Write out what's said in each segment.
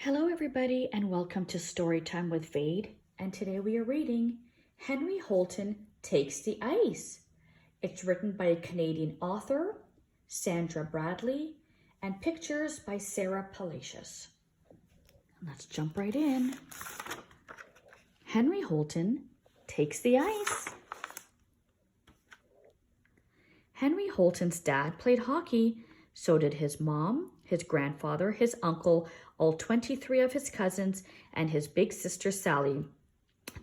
Hello everybody and welcome to Storytime with Vade, and today we are reading Henry Holton Takes the Ice. It's written by a Canadian author, Sandra Bradley, and pictures by Sara Palacios. Let's jump right in. Henry Holton takes the ice. Henry Holton's dad played hockey, so did his mom, his grandfather, his uncle, all 23 of his cousins, and his big sister Sally.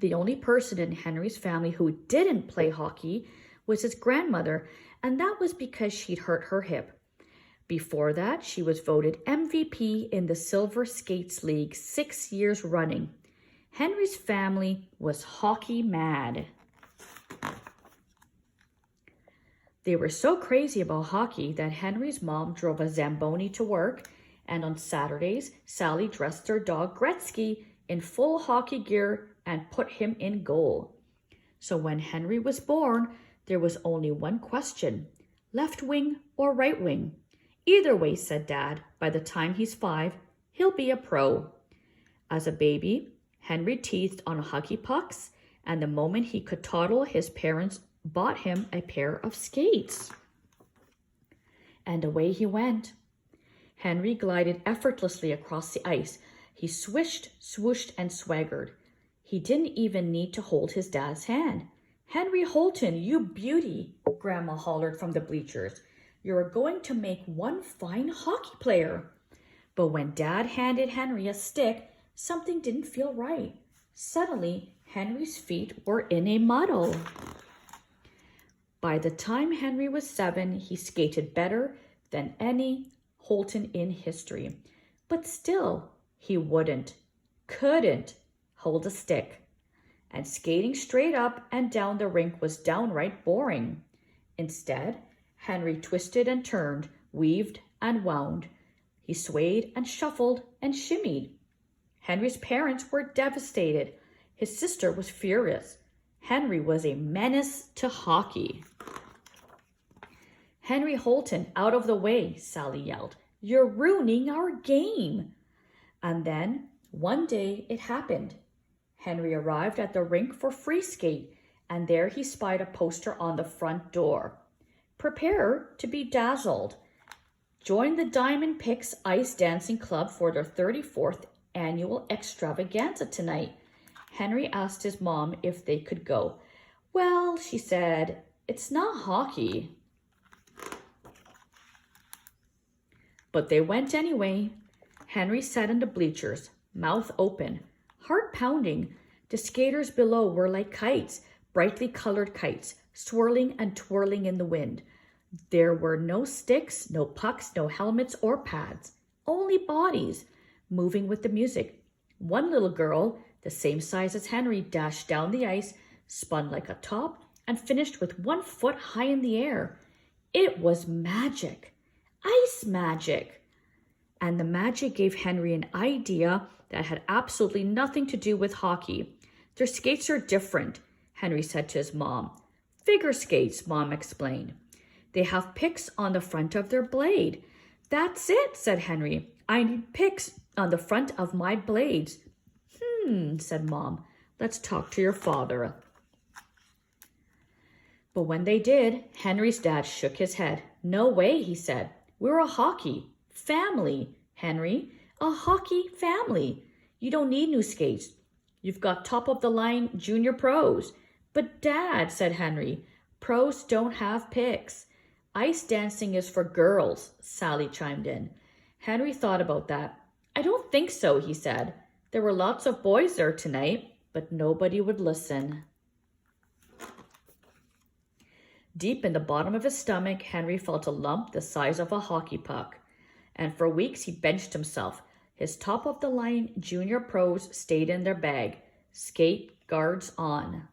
The only person in Henry's family who didn't play hockey was his grandmother, and that was because she'd hurt her hip. Before that, she was voted MVP in the Silver Skates League 6 years running. Henry's family was hockey mad. They were so crazy about hockey that Henry's mom drove a Zamboni to work, and on Saturdays, Sally dressed their dog Gretzky in full hockey gear and put him in goal. So when Henry was born, there was only one question: left wing or right wing? Either way, said Dad, by the time he's 5, he'll be a pro. As a baby, Henry teethed on hockey pucks, and the moment he could toddle, his parents bought him a pair of skates. And away he went. Henry glided effortlessly across the ice. He swished, swooshed, and swaggered. He didn't even need to hold his dad's hand. "Henry Holton, you beauty," Grandma hollered from the bleachers. "You're going to make one fine hockey player." But when Dad handed Henry a stick, something didn't feel right. Suddenly, Henry's feet were in a muddle. By the time Henry was 7, he skated better than any Holton in history. But still, he couldn't hold a stick. And skating straight up and down the rink was downright boring. Instead, Henry twisted and turned, weaved and wound. He swayed and shuffled and shimmied. Henry's parents were devastated. His sister was furious. Henry was a menace to hockey. "Henry Holton, out of the way," Sally yelled. "You're ruining our game." And then, one day, it happened. Henry arrived at the rink for free skate, and there he spied a poster on the front door. "Prepare to be dazzled. Join the Diamond Picks Ice Dancing Club for their 34th annual extravaganza tonight." Henry asked his mom if they could go. "Well," she said, "it's not hockey." But they went anyway. Henry sat in the bleachers, mouth open, heart pounding. The skaters below were like kites, brightly colored kites, swirling and twirling in the wind. There were no sticks, no pucks, no helmets or pads, only bodies moving with the music. One little girl, the same size as Henry, dashed down the ice, spun like a top, and finished with 1 foot high in the air. It was magic. Ice magic. And the magic gave Henry an idea that had absolutely nothing to do with hockey. "Their skates are different," Henry said to his mom. "Figure skates," Mom explained. "They have picks on the front of their blade." "That's it," said Henry. "I need picks on the front of my blades." Said Mom. "Let's talk to your father." But when they did, Henry's dad shook his head. "No way," he said. "We're a hockey family, Henry. A hockey family. You don't need new skates. You've got top-of-the-line junior pros." "But Dad," said Henry, "pros don't have picks." "Ice dancing is for girls," Sally chimed in. Henry thought about that. "I don't think so," he said. "There were lots of boys there tonight, but nobody would listen." Deep in the bottom of his stomach, Henry felt a lump the size of a hockey puck. And for weeks he benched himself. His top-of-the-line junior pros stayed in their bag, skate guards on.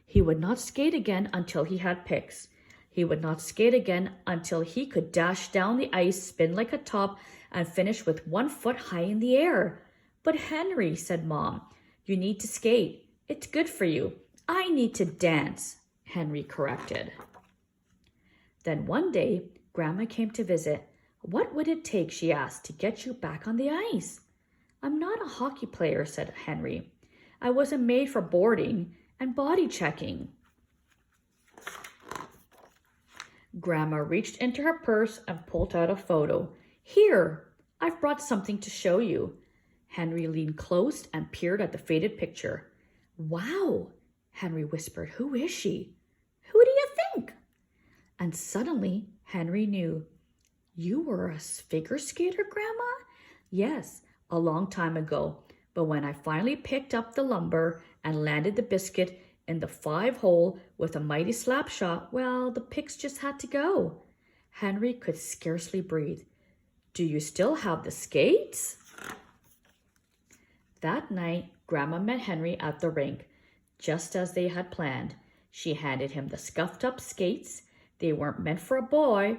He would not skate again until he had picks. He would not skate again until he could dash down the ice, spin like a top, and finish with 1 foot high in the air. "But Henry," said Mom, "you need to skate. It's good for you." "I need to dance," Henry corrected. Then one day, Grandma came to visit. "What would it take," she asked, "to get you back on the ice?" I'm not a hockey player, said Henry. I wasn't made for boarding and body checking. Grandma reached into her purse and pulled out a photo. Here, I've brought something to show you. Henry leaned close and peered at the faded picture. Wow, Henry whispered. Who is she? Who do you think? And suddenly, Henry knew. You were a figure skater, Grandma? Yes, a long time ago. But when I finally picked up the lumber and landed the biscuit in the 5-hole with a mighty slap shot, well, the pics just had to go. Henry could scarcely breathe. Do you still have the skates? That night, Grandma met Henry at the rink, just as they had planned. She handed him the scuffed up skates. They weren't meant for a boy,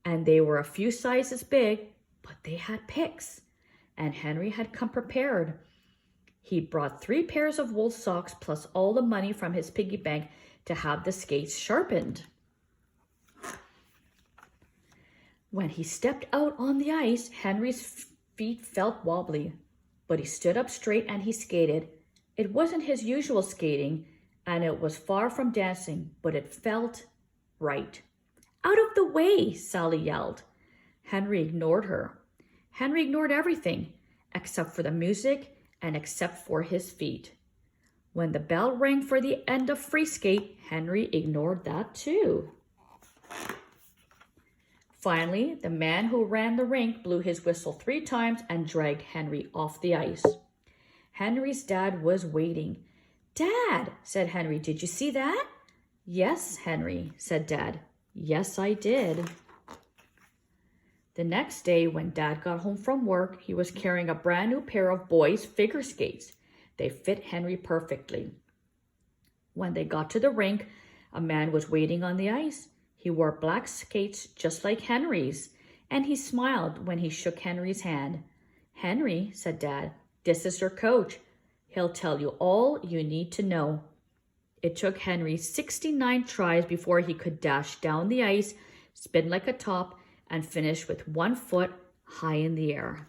and they were a few sizes big, but they had pics. And Henry had come prepared. He brought 3 pairs of wool socks plus all the money from his piggy bank to have the skates sharpened. When he stepped out on the ice, Henry's feet felt wobbly, but he stood up straight and he skated. It wasn't his usual skating, and it was far from dancing, but it felt right. Out of the way, Sally yelled. Henry ignored her. Henry ignored everything, except for the music and except for his feet. When the bell rang for the end of free skate, Henry ignored that too. Finally, the man who ran the rink blew his whistle 3 times and dragged Henry off the ice. Henry's dad was waiting. Dad, said Henry, did you see that? Yes, Henry, said Dad. Yes, I did. The next day, when Dad got home from work, he was carrying a brand new pair of boys' figure skates. They fit Henry perfectly. When they got to the rink, a man was waiting on the ice. He wore black skates just like Henry's, and he smiled when he shook Henry's hand. Henry, said Dad, this is your coach. He'll tell you all you need to know. It took Henry 69 tries before he could dash down the ice, spin like a top, and finish with 1 foot high in the air.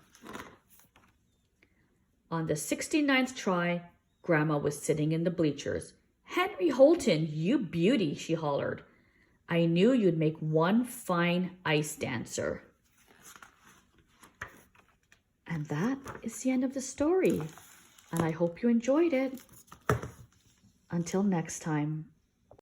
On the 69th try, Grandma was sitting in the bleachers. Henry Holton, you beauty, she hollered. I knew you'd make one fine ice dancer. And that is the end of the story. And I hope you enjoyed it. Until next time.